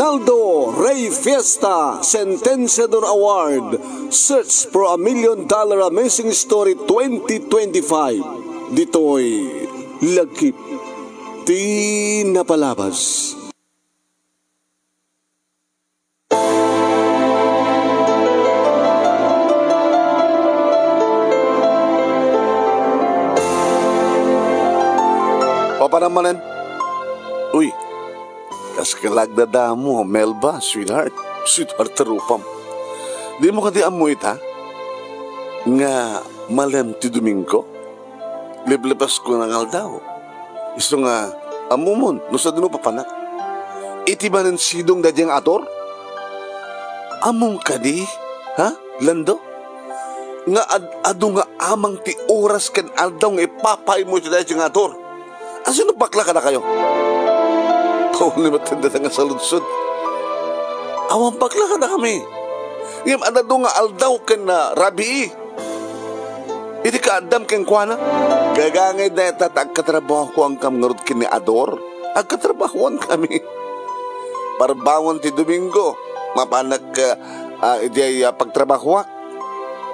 Ronaldo Rey Fiesta Sentenciador Award. Search for $1 Million Amazing Story 2025. Dito'y lagkip di napalabas. Papanamanan. Uy, kaskilagdada mo, Melba, sweetheart. Sweetheart, tarupam. Di mo kadi amoy ta? Nga malem ti Domingo? Liblipas ko ng aldaw. Isto nga, amumon, no sa dino papanak. Iti ba ng sidong dadyang ator? Among kadi, ha, Lando? Nga ado nga amang ti oras ken aldaw nga ipapay mo ti dadyang ator. Asino bakla ka na kayo? Kauli matanda nga sa lunsod. Awang bakla ka na kami. Ngam anado nga aldaw ken na rabi. Iti ka adam ken kuana. Gagangay na itatag katrabaho ko ang kamngarod kin ni Ador. Agkatrabahoan kami. Parbangon ti Domingo. Mapanak iti pagtrabaho.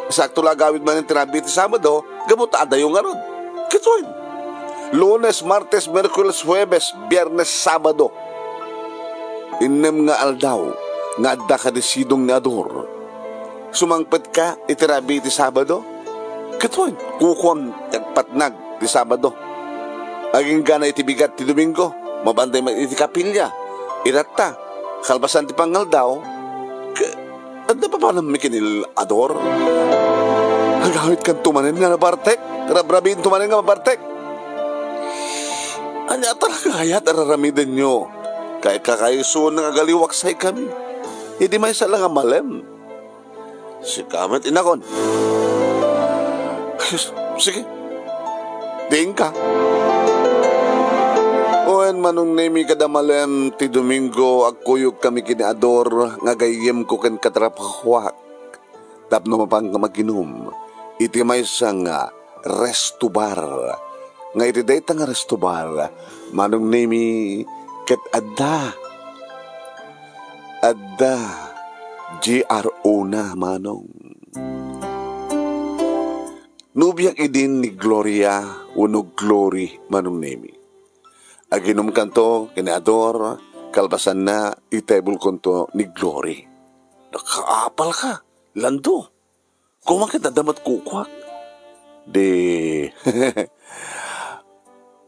Sakto lang gawin man ng tirabi ti Sabado. Gamot adayo nga ron. Kituin. Lunes, Martes, Merkules, Huwebes, Biyernes, Sabado. Inem nga aldaw, nga adda ka desidong ni Ador. Sumangpet ka, itirabi iti Sabado. Katoy, kukuam, tagpatnag ti Sabado. Aging gana iti bigat ti Domingo, mabanday man iti kapilya. Irata, kalbasan ti pangaldaw. Adda pa paano mikinil Ador? Agawit kang tumanin nga nabartek, rabrabin tumanin nga mabartek. Anya talaga kaya tararamidan nyo. Kaya kakaiso ng agaliwaksay kami. Hindi may salang malem. Si kamat inakon. Sige. Diin ka. Oen manong nemi kada malem ti Domingo agkuyog kami kiniador nga gayem ko ken katrapahwak. Tapno mapang maginum. Iti may sang resto bar. Nga iti day nga restobar, manong nemi ket adda. Adda, GRO na manong. Nubiyak idin ni Gloria, unog glory, manong nemi. Aginom kanto, kiniador, kalbasan na, itebul konto ni Glory. Nakaapal ka, Lando. Kumakit adamat kukwak. De...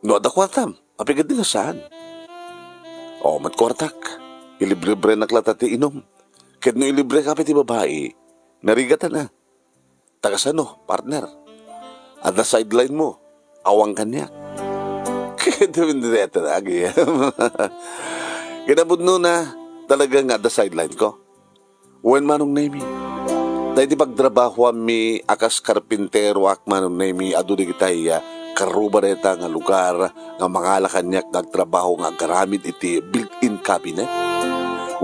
No, ada kwartam. Apigad din saan? O, matkwartak. Ilibre-bre naklatati inom. Kahit no ilibre ka piti babae, narigatan na. Tagasano, partner. At na sideline mo, awang kanya. Kaya din dito lagi. Kinabud no na talagang at the sideline ko. When manong name dahil di pagtrabaho mi akas karpintero ak manong name adu di kitay karuba reta nga lugar nga mga kanyak nagtrabaho nga garamid iti built-in cabinet.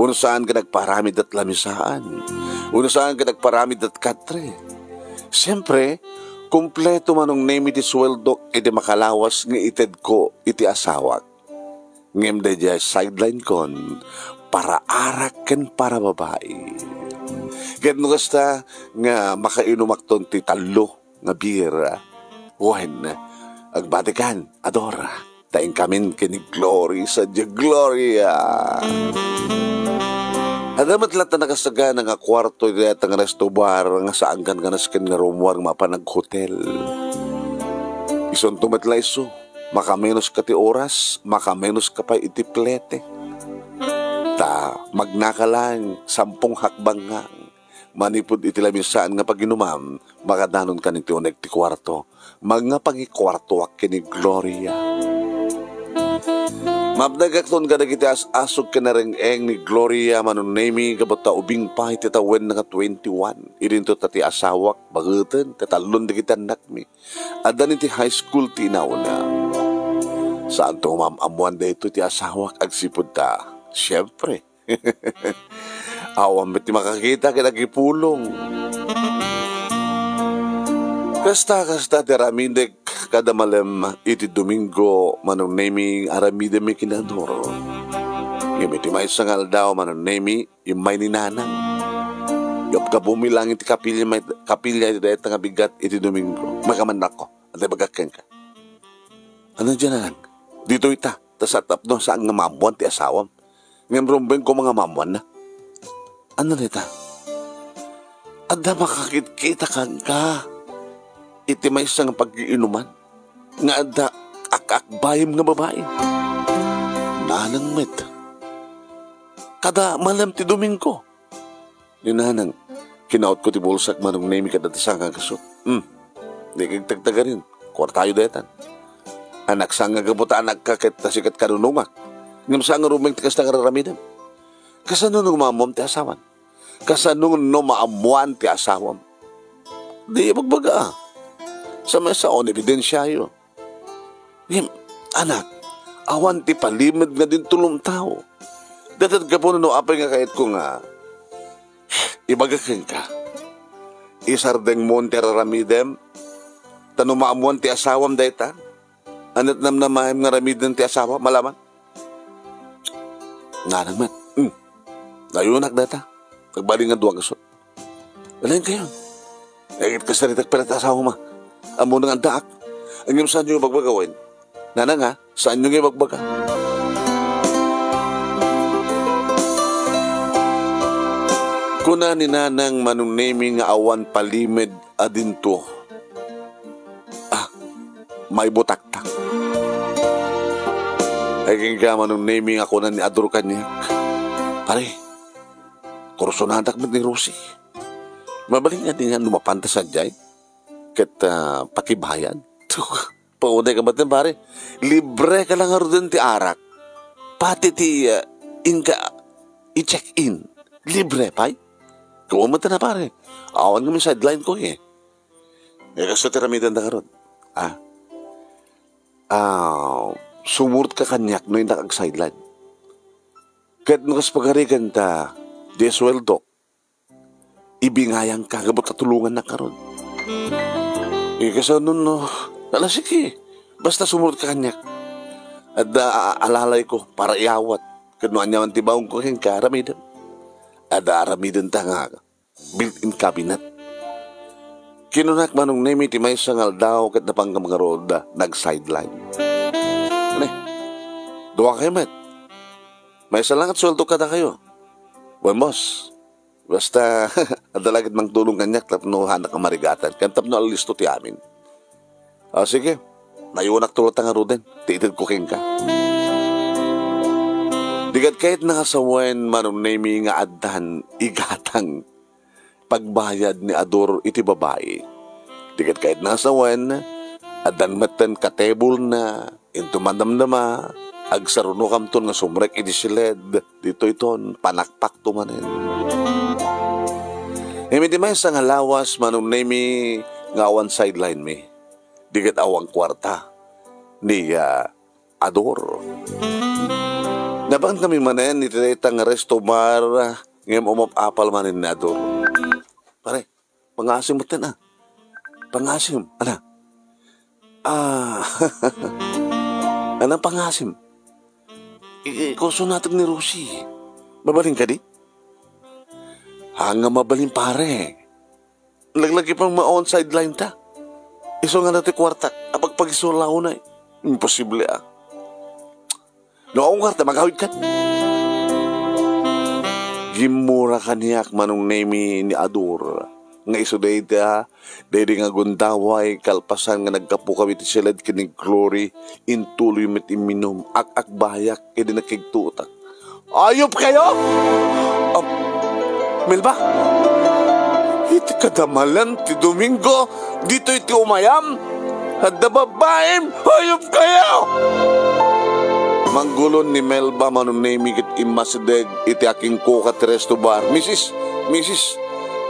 Uno saan ka nagparamid at lamisaan. Uno saan ka nagparamid at katre. Siyempre, kumpleto manong name iti sweldo iti makalawas nga ited ko iti asawak. Ngem da dya sideline kon para arak ken para babae. Ket no kasta nga makainumak ton ti talo nga bira. Wen agbatikan, adora. Taing kamin kini Glory sa Diya Gloria. Adamat lahat na nakasaga nga kwarto at nga resto bar nga saan kan ganasken nga rumwar mapanag hotel. Ison tumatla iso, makamenos ka ti oras, makamenos ka pa iti plete. Ta magnakalang 10 hakbang nga. Manipod iti lamisaan nga paginumam, makadanon ka niti unek ti kwarto. Mga pangikwarto ak kini Gloria. Mabnagakton ka na kiti asog ka na rin ni Gloria manunemi kabata ubing pa iti tawen nga 21. Irinto tati asawak, bagatan, tatalon na kita nakmi. Adan iti high school ti inauna. Saan to mamamuan da ito ti asawak agsipod ta? Siyempre. Awam ti makakita kinagipulong. Kasta ti aramidek kada malem iti Domingo manong naming aramide mi kinadoro. Iti may sangal daw manunemi yung may ninanang. Yung kabumilang iti kapilya iti dahit nga bigat iti Domingo. Makamandak ko. At ibagakin ka. Ano dyan na lang? Dito ita. Tas atap doon saan nga mamuan ti asawam. Ngayon rumbeng ko mga mamuan na. Ano na ita? Ada makakita ka. Iti may isang pag-iinuman. Nga ada akakbayim nga babae. Nanang met. Kada malam ti Domingo. Nanang, kinaot ko ti bulsak manong nemi kadatasang ang kasot. Di kagtagtaga rin. Kwartayo detan. Anak sang nga gabuta anak kakit tasikat kanununga. Ngam sang nga rumeng tikas na kararamidan. Kasano nung mamom ti asawan? Kasano nung maamuan ti asawam? Di magbaga. Sa mesa on ebidensyayo. Anak, awan ti palimid nga din tulong tao. Datad ka po no apay nga kahit ko nga ibagakin ka. Isardeng mo ti raramidem. Tanong maamuan ti asawam dayta. Anat namnamahem nga ramidem ti asawa. Malaman? Nga naman. Nayunak data. Nagbaling nga duwag asot. Alayin kayo. Nagit ka saritak pala ti asawa ma. Amo nang andaak. Ang yung saan nyo magbagawin? Nana nga, saan nyo magbaga? Kuna ni nanang manunemi nga awan palimid adinto. May butaktak. Ay ka manunemi nga kuna ni adoro kanya. Pare, kursunadak mit ni Rosie. Mabaling nga din nga lumapanta sa jay. Kat pakibayan. Pauday ka ba't na pare? Libre ka lang nga rin ti arak. Pati ti i-check-in. Libre pay. Kumamata na pare. Awan kami sideline ko eh. Kaso tiramidan na ka ron. Sumurt ka kanyak no yung nakag-sideline. Kahit nakas pagarigan ta, di sweldo, ibingayang ka, gabot katulungan na ka ron. Kasi nun, sige, basta sumurt ka kanyak. At alalay ko, para iawat, kanuan niya man tibaong ko kayong karamidan. At aramidan ta nga, built-in cabinet. Kinunak manong nemi ti may sangal daw kat napang mga roda, nag-sideline. Duwa kayo, met. May isa lang at sweldo kada kayo. Well, boss, basta adalagit mang tulong kanyak tap no hanak ang marigatan. Kantap no alisto ti amin. Sige, nayunak tulot ang aruden. Tiitid ko king ka. Digat kahit nakasawen manong nemi nga addan igatang pagbayad ni Ador iti babae. Digat kahit nakasawen addan matan katebol na intumandamdama agsaruno kam ton nga sumrek iti siled dito iton panakpak tumanen. Di may sa nga lawas manong nemi nga awan sideline mi. Digat awang kwarta ni Ador. Nabang kami manen iti nga resto bar ngayong umapapal manin ni Ador. Pare, pangasim mo tin Pangasim, ana. Anang pangasim? Ikuso natin ni Rosie. Mabaling ka di? Hanga mabaling pare. Laglagi pang ma-on sideline ta. Iso nga natin kwarta. Apag pag-isulaw na imposible Noong kwarta, magkawid ka. Gimura kaniyak manong nemi ni Ador. Nga iso dayda, dayda nga gundaway, kalpasan nga nagkapu kami ti silad kining glory, intuloy met iminom, ak-akbayak, edi nakigtutak. Ayop kayo! Melba, iti kadamalan ti Domingo, dito iti umayam, at dababaim, ayop kayo! Manggulon ni Melba manunemi kit imasideg iti aking kukat resto bar. Mrs.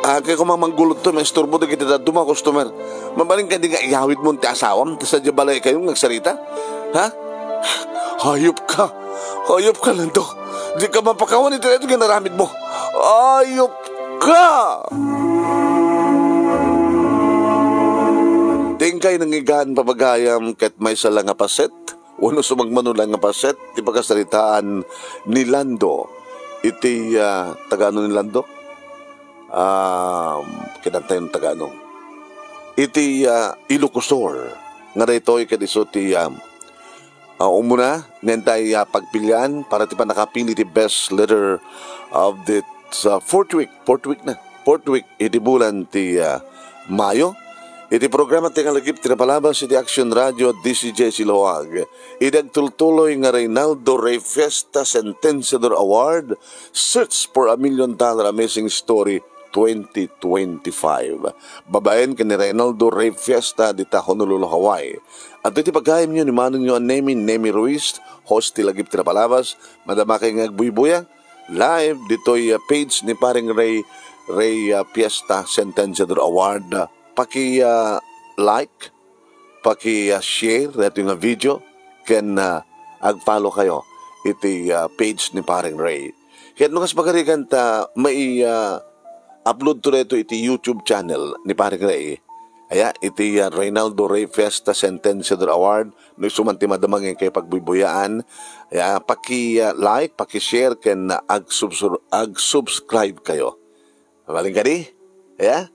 Kaya ko manggulot to, may istorbo na kita duma, customer. Mabaling ka di nga ihawid mo ti asawam, tas sadya balay kayo nagsalita? Ha? Hayop ka lang to. Di ka mapakawan ito ito ganaramid mo. Hayop ka! Tingkay nangigaan papagayam ket may salang apaset, Uno sumagmanulang nga paset, ti pagkasalitaan ni Lando. Iti tagano ni Lando? Kinantay ng tagano. Iti Ilocosur. Nga rito ikadiso ti umuna, nentay pagpilian para ti pa nakapili ti best leader of the fourth week na. Fourth week, iti bulan ti Mayo. Iti programa ti kalagip tinapalabas iti Action Radio DCJ Siloag. Idagtultuloy nga Reynaldo Rey Fiesta Sentenciador Award, Search for $1 Million Amazing Story 2025. Babaen ka ni Reynaldo Rey Fiesta dita Honolulu, Hawaii. At iti pagkayam nyo ni Manong nyo Nemi Ruiz, host ti lagip tinapalabas, madama kay ngagbuy-buya, live dito'y page ni paring Rey Fiesta Sentenciador Award. Paki-like, paki-share ito yung video, ken ag-follow kayo iti page ni paring Ray. Kaya nung kas pagkarigan may upload to ito iti YouTube channel ni paring Ray. Aya, iti Reynaldo Rey Fiesta Sentenciador Award, no sumanti madamang kay pagbibuyaan. Aya, paki-like, paki-share, ken ag-subscribe kayo. Maling ka di? Aya?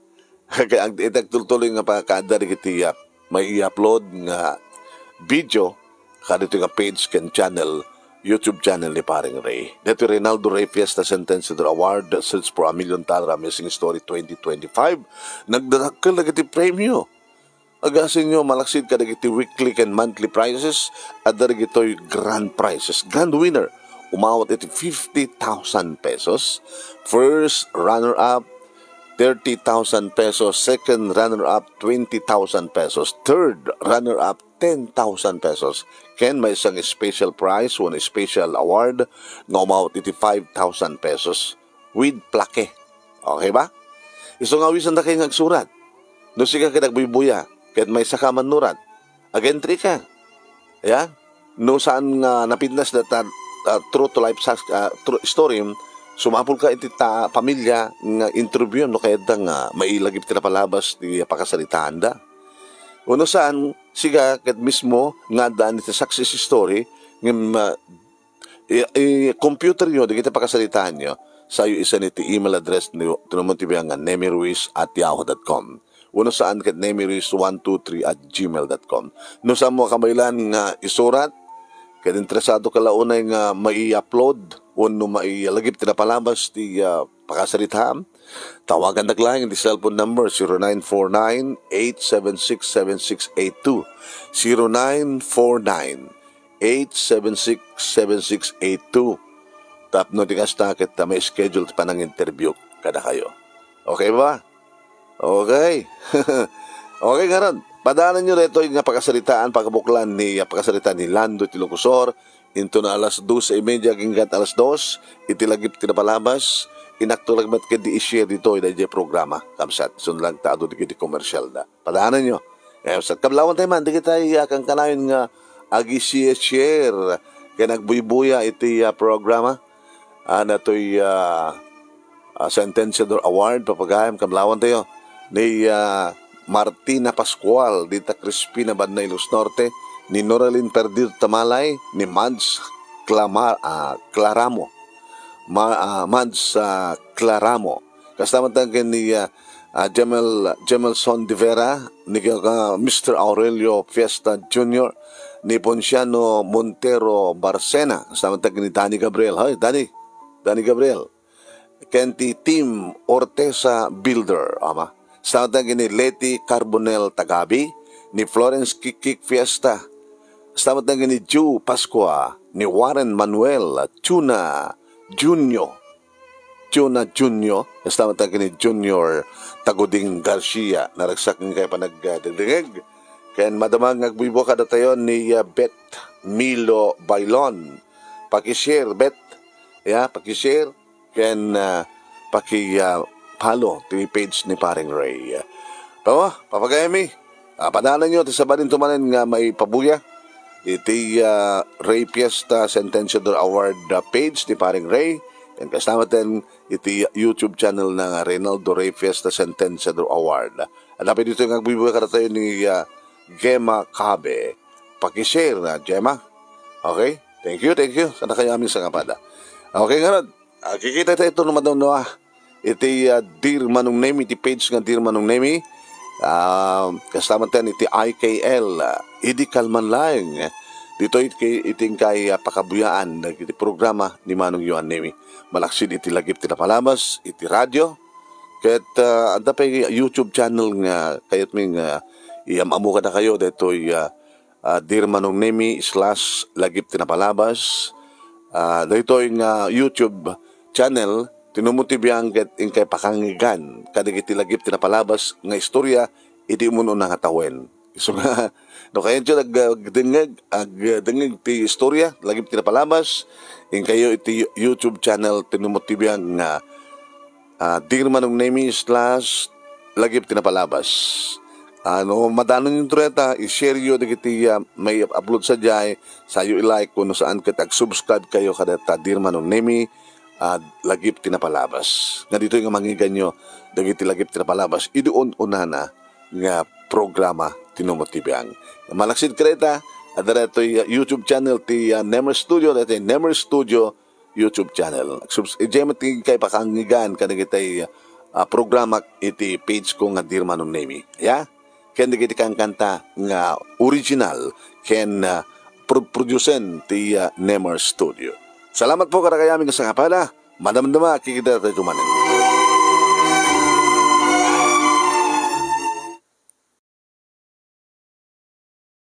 Kaya ang itagtultuloy nga pa kada iti may i-upload nga video kada ito nga page ken channel, YouTube channel ni paring Ray. Dito Reynaldo Rey Fiesta Sentenciador Award, Search for $1 Million Amazing Story 2025. Nagdadakkel na iti premyo. Agasin nyo, malaksid ka na iti weekly and monthly prizes at darigito'y grand prizes. Grand winner, umawat iti 50,000 pesos. First runner-up, 30,000 pesos. Second runner-up, 20,000 pesos. Third runner-up, 10,000 pesos. Ken may isang special prize, one special award, na umawat iti 5,000 pesos with plaque. Okay ba? Iso nga wisan na kayo nagsurat. No siya ka nagbubuya, kahit may sakaman nurat. Agentry ka. Ayan? No saan napitnas na true to life true story, sumapul ka iti pamilya nga interview no kaya nga mailagip ti napalabas ti pakasalitaan da. Uno saan siga ket mismo nga daan iti success story nga computer nyo di kita pakasalitaan nyo sa iyo isa iti email address nyo tinumuntibihan nga nemiruiz@yahoo.com. Uno saan ket nemiruiz123@gmail.com. No saan mo kamaylan nga isurat ket interesado ka launay nga mai-upload uno mailagip tinapalabas ti pakasalitaan, tawagan naglaing di cellphone number 0949-876-7682 0949-876-7682. Tapno ti kasta ket may schedule pa ng interview kada kayo. Okay ba? Okay. Okay ngaron. Padaanan nyo rito yung pakasalitaan, pagkabuklan ni pakasalitaan ni Lando Ilocosur. Into na alas 2:30 hinggat alas 2, itilagip tinapalabas, inakto lagmat ka di i-share dito yung programa. Kamsat, sunlang taado di kiti commercial na. Padaanan nyo. Kamsat, kablawan tayo man, di kita kang kanayon nga agi-share, kaya nagbuy-buya iti programa. Na to'y Sentenciador Award, papagayam, kablawan tayo, ni Martina Pascual, dita Crispina Badna Ilos Norte, ni Noraline Perdir Tamalay, ni Mads Claramo. Mads Claramo. Kasama tayo ni Gemelson de Vera, ni Mr. Aurelio Fiesta Jr., ni Ponciano Montero Barcena. Kasama tayo ni Danny Gabriel. Hi, Danny Gabriel. Kenti Tim Ortesa Builder. Kasama tayo ni Leti Carbonel Tagabi, ni Florence Kikik Fiesta. Kasama tayo ni Ju Pascua, ni Warren Manuel Chuna Junio. Kasama tayo ni Junior Taguding Garcia. Naragsak ng kayo pa nagdagdagag. Kaya madamang nagbuibo ka na tayo ni Beth Milo Bailon. Pakishare, Beth. Pakishare. Kaya pakipalo ti page ni paring Ray. Papagayami. Padanan nyo, tisabarin tumanin nga may pabuya. Iti Ray Fiesta Sentenciador Award page ni paring Ray. And kasama din iti YouTube channel ng Reynaldo Rey Fiesta Sentenciador Award. Hanapin dito yung nagbibuhay ka na tayo ni Gemma Cabe. Pakishare na, Gemma. Okay? Thank you. Sana kayo aming sangapada. Okay, nga kikita tayo ito naman daw iti Dear Manong Nemi, iti page nga Dear Manong Nemi. Kasama tayo iti IKL, Idi Kalman Lang. Dito iting kay pakabuyaan, iti programa ni Manong Yuan Nemi. Malaksid iti lagip ti napalabas, iti radyo. Kahit anda pa YouTube channel nga, kayat ming iamamu ka na kayo, dito Dear Manong Nemi / lagip ti napalabas. Dito yung YouTube channel, tinumutibiyang in kay pakangigan, kadig iti lagip ti napalabas, nga istorya, iti umuno na hatawen. So nga, no kayo dingeg ti istorya, lagip ti napalabas, in kayo iti YouTube channel, tinumutibiyang nga Dear Manong Nemi / lagip ti napalabas. Madanon yung tureta, i-share yun dagiti may upload sa jay, sayo i-like kung saan ka tag-subscribe kayo kadata Dear Manong Nemi lagip tinapalabas. Nga dito yung mangigan nyo, dagiti lagip tinapalabas, idoon-una na nga programa tinumutibiyang. Malaksid kreta, adara ito YouTube channel ti Nemer Studio, dito yung Nemer Studio YouTube channel. Ijay matigig kay pakangigan kadagiti programa iti page ko nga Dear Manong Nemi. Yeah? Ken digiti kang kanta nga original ken producen ti Nemer Studio. Salamat po karakayaming sa kapada. Madamdama kikita tayo tumanin.